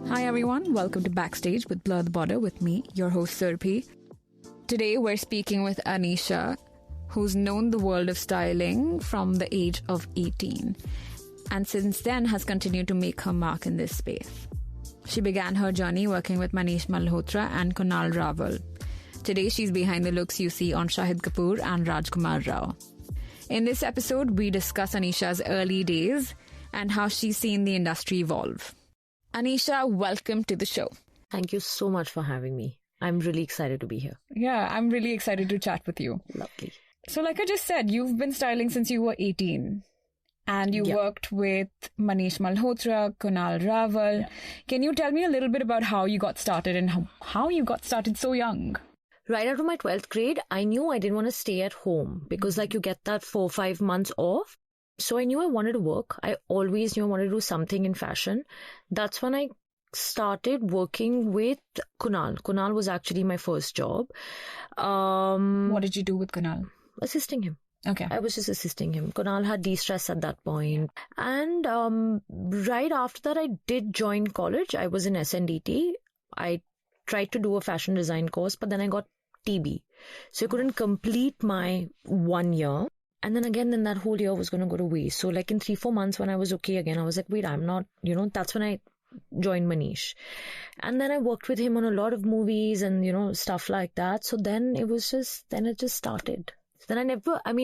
Hi everyone, welcome to Backstage with Blur the Border with me, your host Surpi. Today we're speaking with Anisha, who's known the world of styling from the age of 18 and since then has continued to make her mark in this space. She began her journey working with Manish Malhotra and Kunal Rawal. Today she's behind the looks you see on Shahid Kapoor and Rajkumar Rao. In this episode, we discuss Anisha's early days and how she's seen the industry evolve. Anisha, welcome to the show. Thank you so much for having me. I'm really excited to be here. Yeah, I'm really excited to chat with you. Lovely. So like I just said, you've been styling since you were 18 and you worked with Manish Malhotra, Kunal Rawal. Can you tell me a little bit about how you got started and how you got started so young? Right after my 12th grade, I knew I didn't want to stay at home because you get that 4-5 months off. So I knew I wanted to work. I always knew I wanted to do something in fashion. That's when I started working with Kunal. Kunal was actually my first job. What did you do with Kunal? Assisting him. Okay. I was just assisting him. Kunal had de-stress at that point. And right after that, I did join college. I was in SNDT. I tried to do a fashion design course, but then I got TB. So I couldn't complete my 1 year. And then again, that whole year was going to go to waste. So like in 3-4 months when I was okay again, I was like, wait, I'm not, that's when I joined Manish. And then I worked with him on a lot of movies and, stuff like that. So then it just started. Then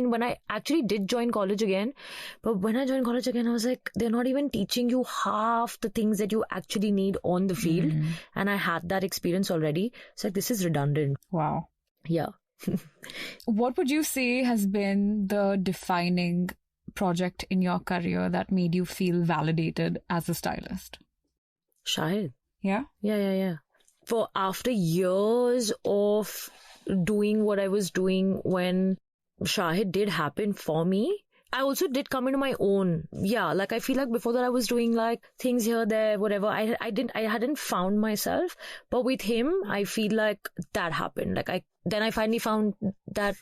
when I actually did join college again, but when I joined college again, I was like, they're not even teaching you half the things that you actually need on the field. And I had that experience already. So like, this is redundant. Wow. Yeah. What would you say has been the defining project in your career that made you feel validated as a stylist? Shahid. Yeah? Yeah. For after years of doing what I was doing when Shahid did happen for me, I also did come into my own. Yeah, like I feel like before that I was doing like things here, there, whatever. I hadn't found myself. But with him, I feel like that happened. Then I finally found that,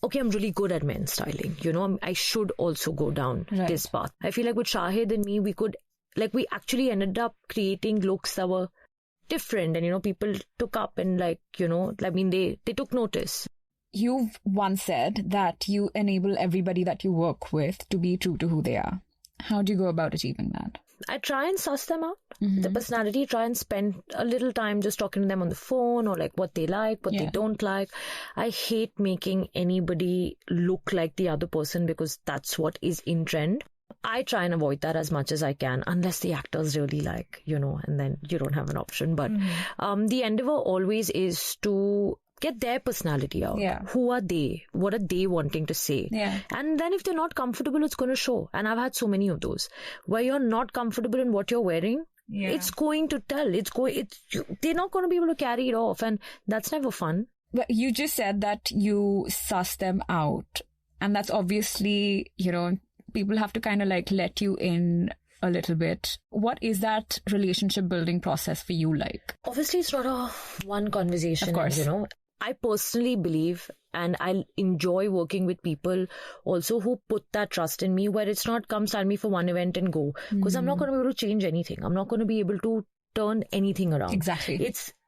okay, I'm really good at men's styling. I should also go down this path. I feel like with Shahid and me, we actually ended up creating looks that were different. And, people took up and they took notice. You've once said that you enable everybody that you work with to be true to who they are. How do you go about achieving that? I try and suss them out. The personality, try and spend a little time just talking to them on the phone or like what they like, what they don't like. I hate making anybody look like the other person because that's what is in trend. I try and avoid that as much as I can, unless the actors really like, and then you don't have an option. But the endeavor always is to get their personality out. Yeah. Who are they? What are they wanting to say? Yeah. And then if they're not comfortable, it's going to show. And I've had so many of those where you're not comfortable in what you're wearing. Yeah. It's going to tell. They're not going to be able to carry it off. And that's never fun. But you just said that you suss them out. And that's obviously, people have to kind of let you in a little bit. What is that relationship building process for you like? Obviously, it's not a one conversation. Of course. I personally believe and I enjoy working with people also who put that trust in me where it's not come stand me for one event and go. Because I'm not going to be able to change anything. I'm not going to be able to turn anything around. Exactly.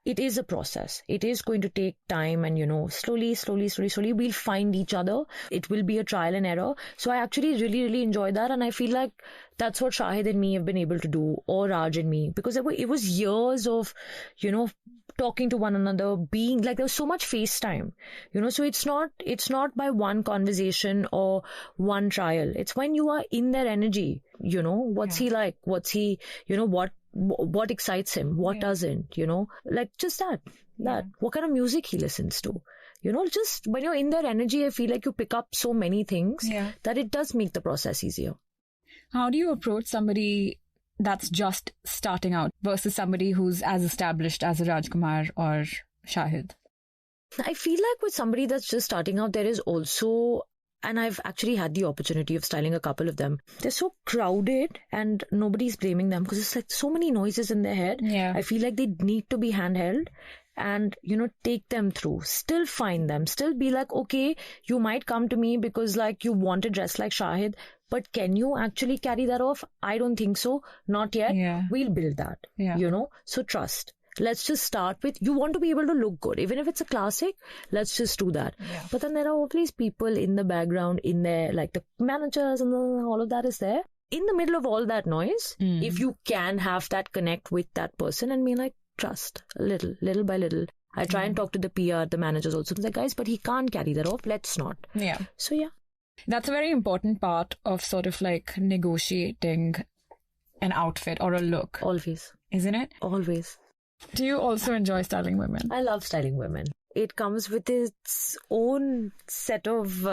It is a process. It is going to take time and, slowly, we'll find each other. It will be a trial and error. So I actually really, really enjoy that. And I feel like that's what Shahid and me have been able to do, or Raj and me, because it was years of, talking to one another, being like, there was so much FaceTime, so it's not by one conversation or one trial. It's when you are in their energy, what's he like? What's he, what excites him? What doesn't, just that, what kind of music he listens to, just when you're in their energy, I feel like you pick up so many things that it does make the process easier. How do you approach somebody that's just starting out versus somebody who's as established as a Rajkumar or Shahid? I feel like with somebody that's just starting out, there is also, and I've actually had the opportunity of styling a couple of them, they're so crowded and nobody's blaming them because it's like so many noises in their head. Yeah. I feel like they need to be handheld and, take them through, still find them, still be like, okay, you might come to me because like you want to dress like Shahid, But can you actually carry that off? I don't think so. Not yet. Yeah. We'll build that, So trust. Let's just start with, you want to be able to look good. Even if it's a classic, let's just do that. Yeah. But then there are always people in the background, in there, like the managers and all of that is there. In the middle of all that noise, if you can have that connect with that person and be like, trust, little by little. I try and talk to the PR, the managers also. Like, guys, but he can't carry that off. Let's not. Yeah. So, yeah. That's a very important part of sort of like negotiating an outfit or a look. Always. Isn't it? Always. Do you also enjoy styling women? I love styling women. It comes with its own set of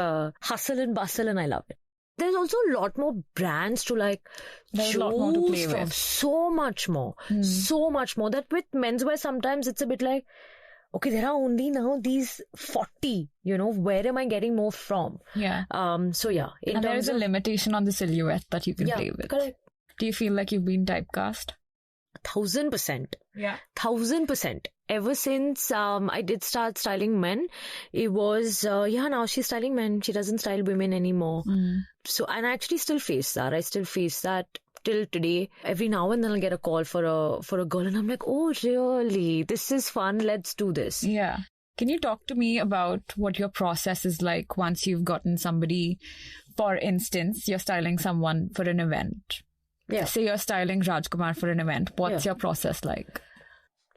hustle and bustle, and I love it. There's also a lot more brands to like There's a lot more to play with. So much more. So much more. That with menswear, sometimes it's a bit like, okay, there are only now these 40, where am I getting more from? Yeah. So yeah. And there is a limitation on the silhouette that you can play with. Correct. Do you feel like you've been typecast? 1,000%. Yeah. 1,000%. Ever since I did start styling men, it was, now she's styling men. She doesn't style women anymore. So, and I actually still face that. I still face that till today. Every now and then I'll get a call for a girl and I'm like, oh, really? This is fun. Let's do this. Yeah. Can you talk to me about what your process is like once you've gotten somebody, for instance, you're styling someone for an event? Yeah. Say you're styling Rajkumar for an event. What's your process like?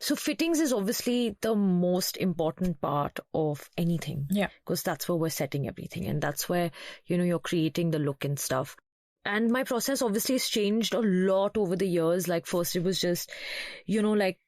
So fittings is obviously the most important part of anything. Yeah. Because that's where we're setting everything. And that's where, you're creating the look and stuff. And my process obviously has changed a lot over the years. Like first it was just, like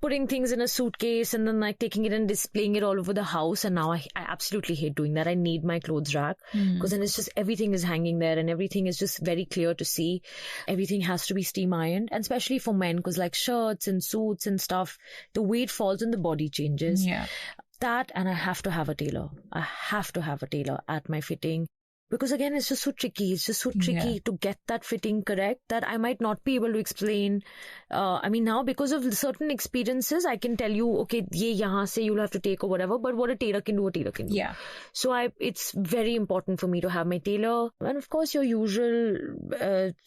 putting things in a suitcase and then like taking it and displaying it all over the house. And now I absolutely hate doing that. I need my clothes rack because then it's just everything is hanging there and everything is just very clear to see. Everything has to be steam ironed, and especially for men because like shirts and suits and stuff, the way it falls on the body changes. Yeah. That, and I have to have a tailor. I have to have a tailor at my fitting. Because again, it's just so tricky. It's just so tricky to get that fitting correct that I might not be able to explain. Now because of certain experiences, I can tell you, okay, ye yahan se you'll have to take or whatever. But what a tailor can do, a tailor can do. Yeah. So it's very important for me to have my tailor. And of course, your usual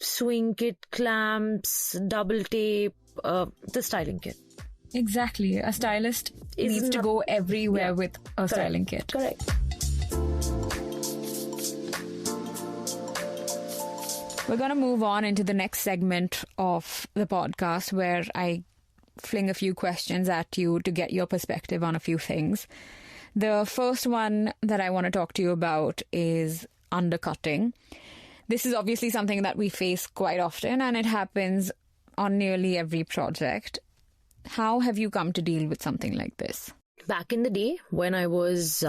sewing kit, clamps, double tape, the styling kit. Exactly. A stylist needs to go everywhere with a styling kit. Correct. We're going to move on into the next segment of the podcast where I fling a few questions at you to get your perspective on a few things. The first one that I want to talk to you about is undercutting. This is obviously something that we face quite often and it happens on nearly every project. How have you come to deal with something like this? Back in the day when I was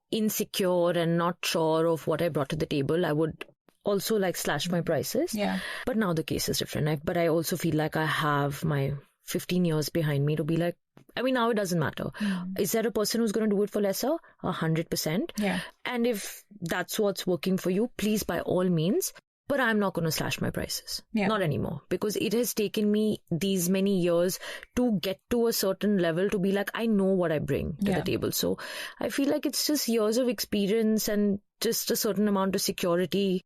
insecure and not sure of what I brought to the table, I would also like slash my prices. Yeah. But now the case is different. But I also feel like I have my 15 years behind me to be like, now it doesn't matter. Is there a person who's going to do it for lesser? 100%. Yeah. And if that's what's working for you, please by all means. But I'm not going to slash my prices. Yeah. Not anymore. Because it has taken me these many years to get to a certain level to be like, I know what I bring to the table. So I feel like it's just years of experience and just a certain amount of security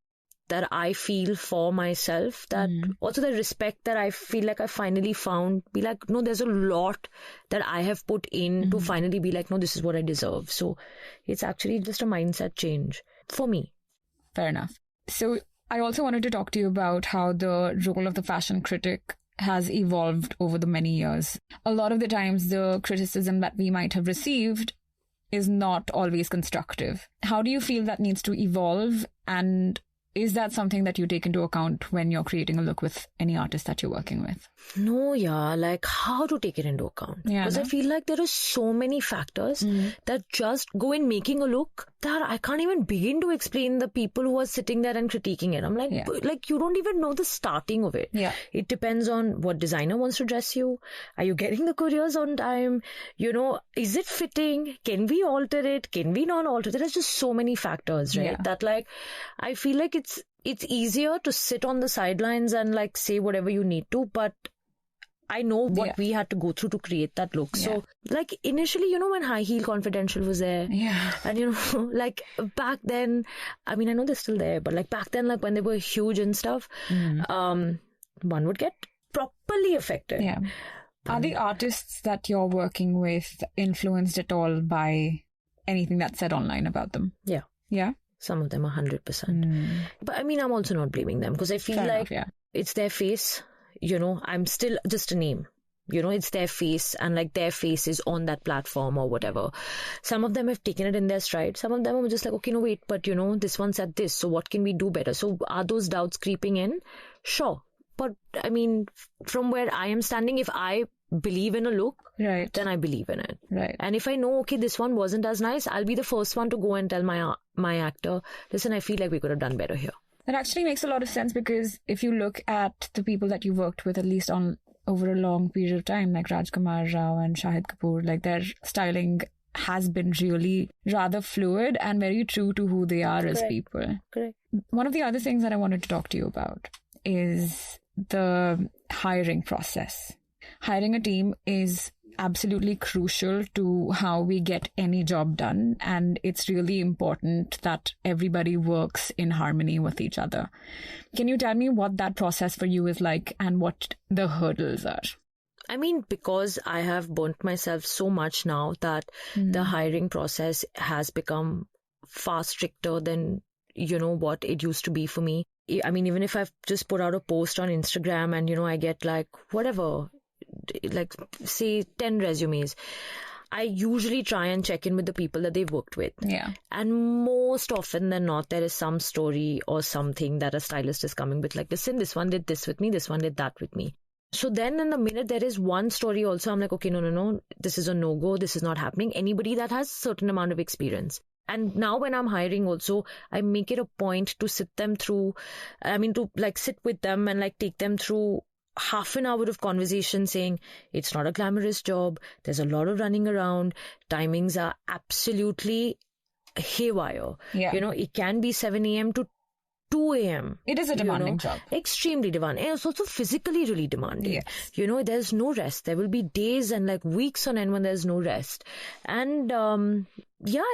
that I feel for myself, that also the respect that I feel like I finally found, be like, no, there's a lot that I have put in to finally be like, no, this is what I deserve. So it's actually just a mindset change for me. Fair enough. So I also wanted to talk to you about how the role of the fashion critic has evolved over the many years. A lot of the times the criticism that we might have received is not always constructive. How do you feel that needs to evolve, and is that something that you take into account when you're creating a look with any artist that you're working with? No, like how to take it into account? Because I feel like there are so many factors that just go in making a look that I can't even begin to explain the people who are sitting there and critiquing it. I'm like, like you don't even know the starting of it. Yeah. It depends on what designer wants to dress you. Are you getting the couriers on time? Is it fitting? Can we alter it? Can we not alter it? There's just so many factors, right? That like, I feel like it's easier to sit on the sidelines and like say whatever you need to, but I know what we had to go through to create that look. So like initially, you know, when High Heel Confidential was there, and you know, like back then, I mean, I know they're still there, but like back then, like when they were huge and stuff, one would get properly affected. Yeah. Are the artists that you're working with influenced at all by anything that's said online about them? Yeah. Yeah? Some of them are 100%. But I mean, I'm also not blaming them because I feel Fair like enough, it's their face, you know, I'm still just a name. You know, it's their face and like their face is on that platform or whatever. Some of them have taken it in their stride. Some of them are just like, okay, no, wait, but you know, this one said this. So what can we do better? So are those doubts creeping in? Sure. But I mean, from where I am standing, if I believe in a look, then I believe in it. Right. And if I know, okay, this one wasn't as nice, I'll be the first one to go and tell my actor, listen, I feel like we could have done better here. That actually makes a lot of sense because if you look at the people that you worked with, at least over a long period of time, like Rajkumar Rao and Shahid Kapoor, like their styling has been really rather fluid and very true to who they are as people. Correct. One of the other things that I wanted to talk to you about is the hiring process. Hiring a team is absolutely crucial to how we get any job done, and it's really important that everybody works in harmony with each other. Can you tell me what that process for you is like and what the hurdles are? I mean, because I have burnt myself so much now that the hiring process has become far stricter than, you know, what it used to be for me. I mean, even if I've just put out a post on Instagram and, you know, I get like whatever, like say 10 resumes, I usually try and check in with the people that they've worked with. Yeah. And most often than not, there is some story or something that a stylist is coming with, like, listen, this one did this with me, this one did that with me. So then in the minute there is one story also, I'm like, okay, no, this is a no-go, this is not happening. Anybody that has a certain amount of experience. And now when I'm hiring also, I make it a point to sit with them and like take them through half an hour of conversation saying, it's not a glamorous job, there's a lot of running around, timings are absolutely haywire. Yeah. You know, it can be 7 a.m. to 2 a.m. It is a demanding job. Extremely demanding. And it's also physically really demanding. Yes. You know, there's no rest. There will be days and like weeks on end when there's no rest. And and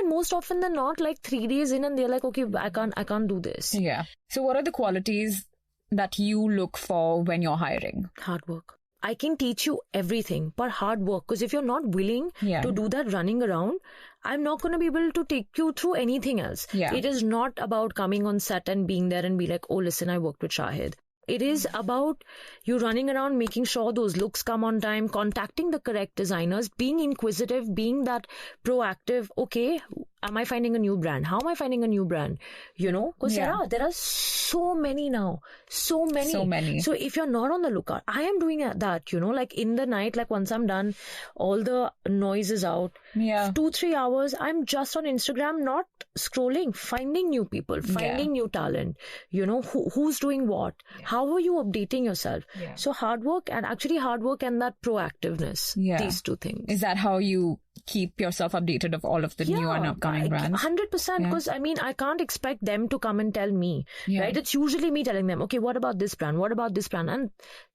most often than not, like 3 days in and they're like, okay, I can't do this. Yeah. So what are the qualities that you look for when you're hiring? Hard work. I can teach you everything, but hard work. Because if you're not willing to do that running around, I'm not going to be able to take you through anything else. Yeah. It is not about coming on set and being there and be like, oh, listen, I worked with Shahid. It is about you running around, making sure those looks come on time, contacting the correct designers, being inquisitive, being that proactive. Okay, am I finding a new brand? How am I finding a new brand? You know, because there are so many now. So many. So if you're not on the lookout, I am doing that, you know, like in the night, like once I'm done, all the noise is out. Yeah. 2-3 hours, I'm just on Instagram, not scrolling, finding new people, finding new talent, you know, who's doing what, how are you updating yourself? Yeah. So hard work and that proactiveness, these two things. Is that how you keep yourself updated of all of the new and upcoming brands? 100%, because I mean, I can't expect them to come and tell me, right? It's usually me telling them, okay, what about this brand? What about this brand? And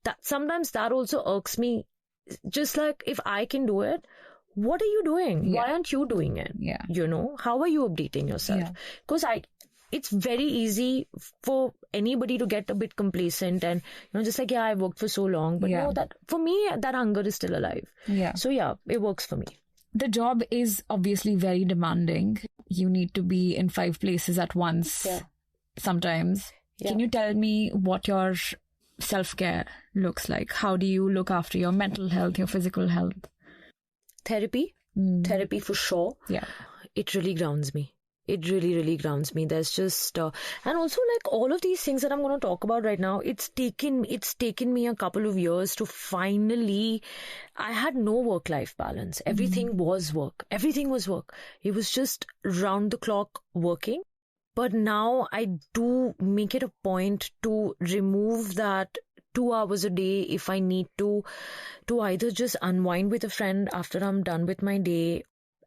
that sometimes that also irks me. Just like, if I can do it, what are you doing? Why aren't you doing it? Yeah. You know, how are you updating yourself? Because it's very easy for anybody to get a bit complacent and, you know, just like, I've worked for so long. But no, that for me, that hunger is still alive. Yeah. So it works for me. The job is obviously very demanding. You need to be in 5 places at once sometimes. Can you tell me what your self-care looks like? How do you look after your mental health, your physical health? Therapy for sure. Yeah. It really grounds me. It really, really grounds me. There's just, and also like all of these things that I'm going to talk about right now, it's taken me a couple of years to finally, I had no work-life balance. Everything was work. Everything was work. It was just round the clock working. But now I do make it a point to remove that 2 hours a day if I need to either just unwind with a friend after I'm done with my day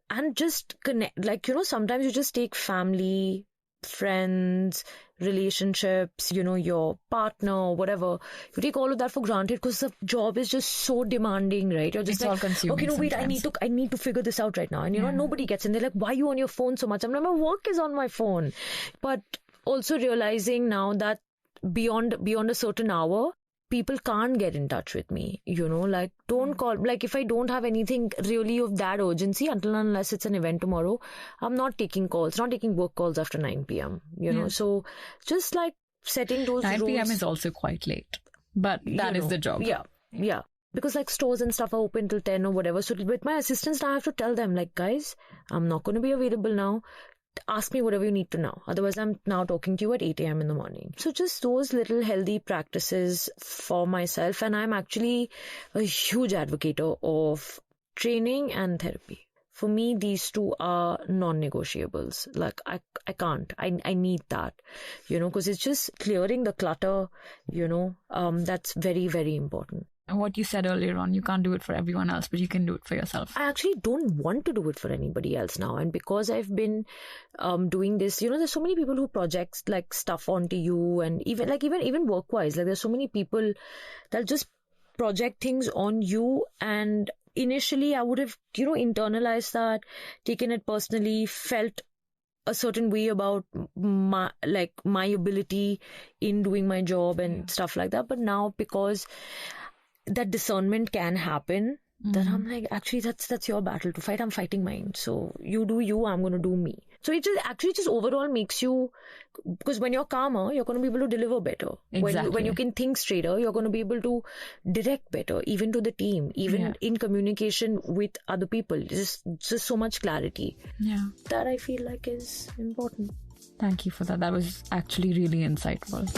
and just connect. Like, you know, sometimes you just take family, friends, relationships, your partner, whatever. You take all of that for granted because the job is just so demanding, right? You're just it's all consuming. Okay, no, wait, sometimes. I need to figure this out right now. And nobody gets in. They're like, why are you on your phone so much? I'm like, my work is on my phone. But also realizing now that beyond a certain hour, people can't get in touch with me, like don't call, like if I don't have anything really of that urgency until and unless it's an event tomorrow, I'm not taking calls, not taking work calls after 9 p.m, know, so just like setting those 9 rules. 9 p.m. is also quite late, but that is the job. Yeah. Because like stores and stuff are open till 10 or whatever. So with my assistants, I have to tell them like, guys, I'm not going to be available now. Ask me whatever you need to know. Otherwise, I'm now talking to you at 8 a.m. in the morning. So just those little healthy practices for myself. And I'm actually a huge advocate of training and therapy. For me, these two are non-negotiables. Like I can't. I need that, because it's just clearing the clutter, that's very, very important. And what you said earlier on, you can't do it for everyone else, but you can do it for yourself. I actually don't want to do it for anybody else now. And because I've been doing this, there's so many people who project like stuff onto you, and even work-wise, like there's so many people that just project things on you. And initially I would have, internalized that, taken it personally, felt a certain way about my ability in doing my job and stuff like that. But now, because that discernment can happen, that I'm like, actually that's your battle to fight. I'm fighting mine. So you do you, I'm going to do me. So it just overall makes you, because when you're calmer, you're going to be able to deliver better. Exactly. When you can think straighter, you're going to be able to direct better, even to the team, even in communication with other people. Just so much clarity. Yeah. That I feel like is important. Thank you for that. That was actually really insightful.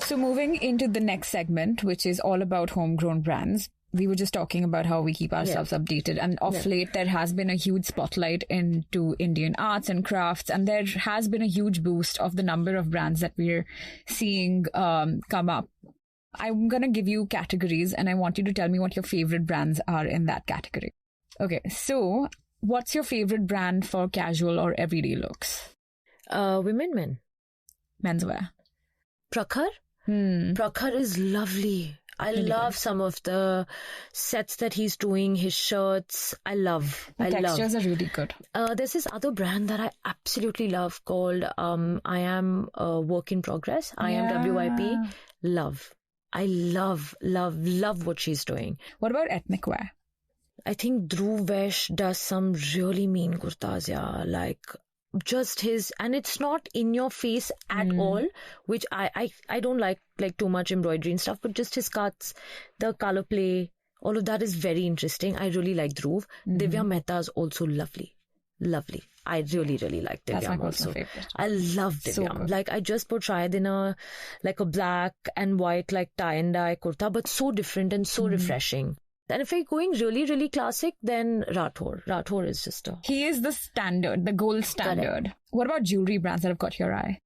So moving into the next segment, which is all about homegrown brands. We were just talking about how we keep ourselves updated. And of late, there has been a huge spotlight into Indian arts and crafts. And there has been a huge boost of the number of brands that we're seeing come up. I'm going to give you categories, and I want you to tell me what your favorite brands are in that category. Okay, so what's your favorite brand for casual or everyday looks? Women, men. Menswear. Prakhar. Prakhar is lovely. I love some of the sets that he's doing, his shirts. The textures are really good. There's this other brand that I absolutely love called I Am Work in Progress. I Am WIP. Love. I love what she's doing. What about ethnic wear? I think Dhruv Vesh does some really mean kurtas, like just his, and it's not in your face at all, which I don't like too much embroidery and stuff, but just his cuts, the color play, all of that is very interesting. I really like Dhruv. Divya Mehta is also lovely. I really, really like Divyam. That's my also. favorite. I love Divyam. So I just put Shahid in a black and white tie and dye kurta, but so different and so refreshing. And if we're going really, really classic, then Rathore. Rathore is just He is the standard, the gold standard. Correct. What about jewelry brands that have got your eye?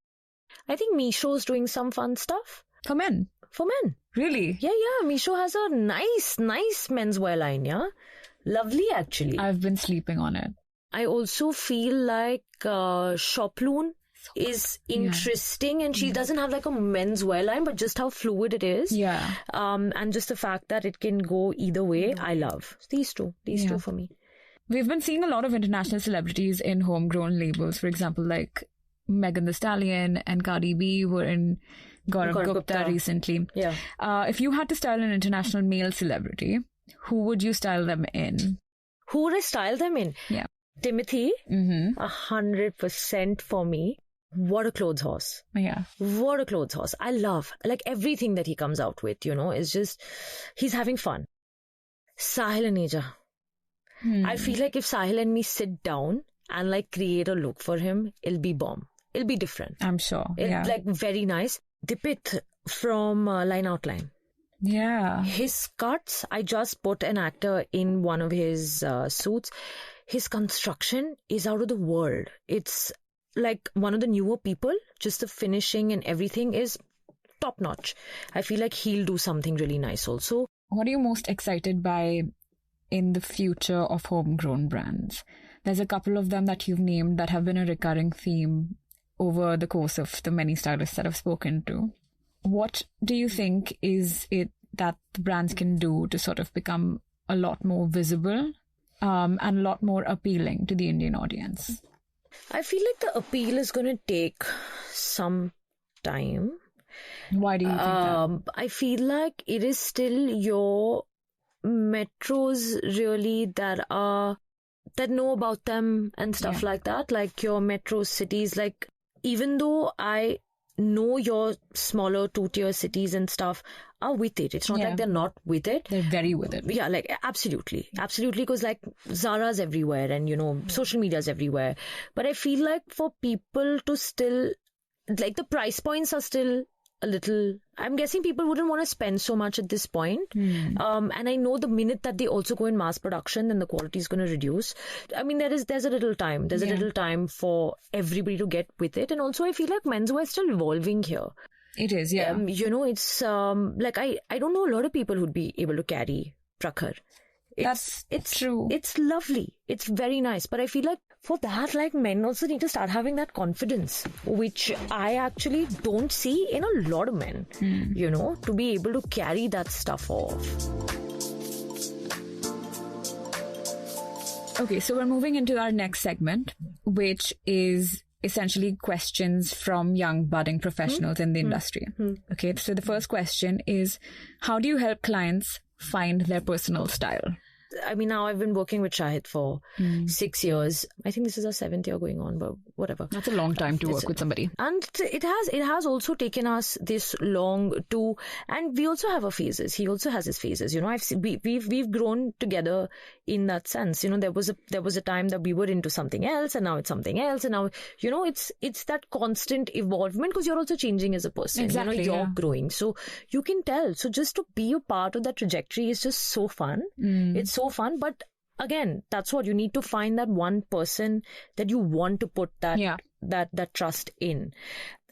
I think Misho's doing some fun stuff. For men? For men. Really? Yeah. Misho has a nice menswear line, Lovely, actually. I've been sleeping on it. I also feel like Shoploon is interesting, and she doesn't have a menswear line, but just how fluid it is. Yeah. And just the fact that it can go either way, I love. These two for me. We've been seeing a lot of international celebrities in homegrown labels. For example, like Megan Thee Stallion and Cardi B were in Gaurav Gupta recently. Yeah. If you had to style an international male celebrity, who would you style them in? Who would I style them in? Yeah. Timothy, 100% for me. What a clothes horse. Yeah. What a clothes horse. I love everything that he comes out with, is just, he's having fun. Sahil and Neja. I feel like if Sahil and me sit down and create a look for him, it'll be bomb. It'll be different. I'm sure. It'll very nice. Dipit from Line Outline. Yeah. His cuts, I just put an actor in one of his suits. His construction is out of the world. It's one of the newer people. Just the finishing and everything is top notch. I feel like he'll do something really nice also. What are you most excited by in the future of homegrown brands? There's a couple of them that you've named that have been a recurring theme over the course of the many stylists that I've spoken to. What do you think is it that the brands can do to sort of become a lot more visible and a lot more appealing to the Indian audience? I feel like the appeal is going to take some time. Why do you think that? I feel like it is still your metros really that know about them and stuff like that, like your metro cities. Like, even though I know your smaller 2-tier cities and stuff are with it, it's not like they're not with it. They're very with it. Yeah, like absolutely, because like Zara's everywhere and social media's everywhere. But I feel like for people to still, like, the price points are still a little, I'm guessing people wouldn't want to spend so much at this point. And I know the minute that they also go in mass production, then the quality is going to reduce. I mean, there's a little time. There's a little time for everybody to get with it. And also I feel like menswear is still evolving here. It is, yeah. It's like, I don't know a lot of people who'd be able to carry prakhar. It's true. It's lovely. It's very nice. But I feel like for that, like, men also need to start having that confidence, which I actually don't see in a lot of men, to be able to carry that stuff off. Okay, so we're moving into our next segment, which is essentially questions from young budding professionals in the industry. Okay, so the first question is, how do you help clients find their personal style? I mean, now I've been working with Shahid for 6 years. I think this is our 7th year going on, but whatever. That's a long time to work with somebody. And it has also taken us this long to, and we also have our phases. He also has his phases. We've grown together in that sense. There was a time that we were into something else, and now it's something else, and now it's that constant evolvement, because you're also changing as a person. Exactly, you're growing, so you can tell. So just to be a part of that trajectory is just so fun. It's so fun, but again, that's what you need to find, that one person that you want to put that trust in.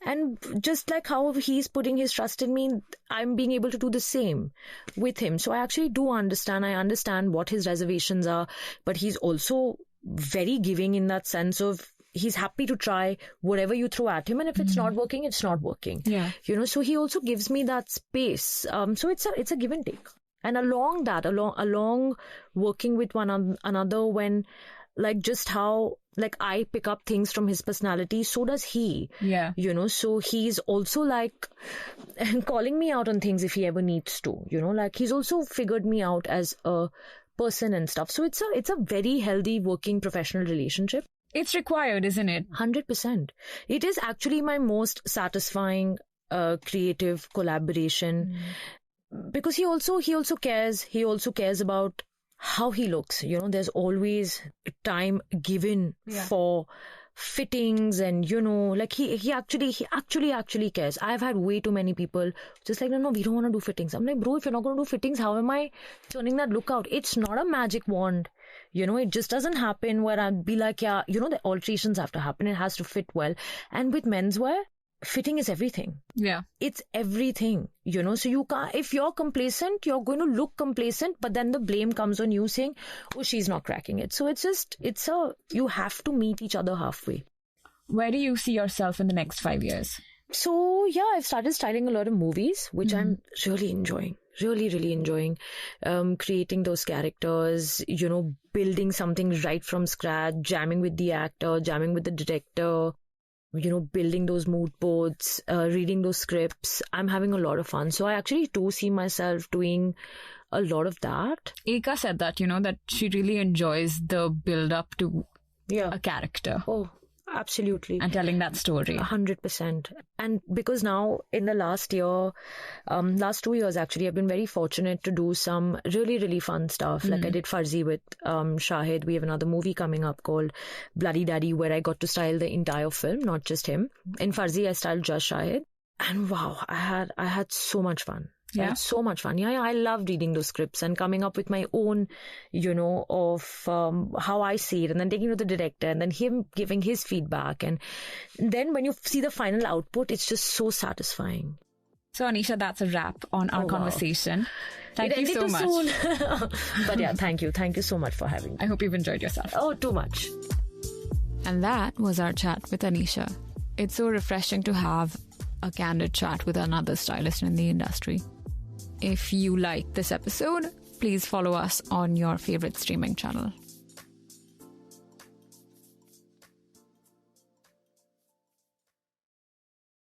And just like how he's putting his trust in me, I'm being able to do the same with him. So I actually do understand. I understand what his reservations are, but he's also very giving in that sense of he's happy to try whatever you throw at him, and if it's not working, it's not working. Yeah. So he also gives me that space. So it's a give and take. And along working with one another, when, like, just how, like, I pick up things from his personality, so does he. Yeah. So he's also, like, calling me out on things if he ever needs to. Like, he's also figured me out as a person and stuff. So it's a very healthy working professional relationship. It's required, isn't it? 100%. It is actually my most satisfying creative collaboration. Because he also cares. He also cares about how he looks. There's always time given for fittings, and like he actually cares. I've had way too many people just like, no, we don't want to do fittings. I'm like, bro, if you're not going to do fittings, how am I turning that look out? It's not a magic wand. It just doesn't happen where I'd be like, the alterations have to happen. It has to fit well. And with menswear, fitting is everything. Yeah. It's everything, so you can't, if you're complacent, you're going to look complacent, but then the blame comes on you saying, oh, she's not cracking it. So you have to meet each other halfway. Where do you see yourself in the next 5 years? So, I've started styling a lot of movies, which I'm really enjoying. Really, really enjoying creating those characters, building something right from scratch, jamming with the actor, jamming with the director, building those mood boards, reading those scripts. I'm having a lot of fun. So I actually do see myself doing a lot of that. Eka said that, that she really enjoys the build up to a character. Oh, absolutely. And telling that story. 100%. And because now in the last 2 years actually, I've been very fortunate to do some really, really fun stuff. Like I did Farzi with Shahid. We have another movie coming up called Bloody Daddy, where I got to style the entire film, not just him. In Farzi, I styled just Shahid. And wow, I had so much fun. Yeah. I had so much fun. Yeah, I love reading those scripts and coming up with my own, of how I see it, and then taking it to the director and then him giving his feedback. And then when you see the final output, it's just so satisfying. So Anisha, that's a wrap on our conversation. Thank you so much. Soon. But yeah, thank you. Thank you so much for having me. I hope you've enjoyed yourself. Oh, too much. And that was our chat with Anisha. It's so refreshing to have a candid chat with another stylist in the industry. If you like this episode, please follow us on your favorite streaming channel.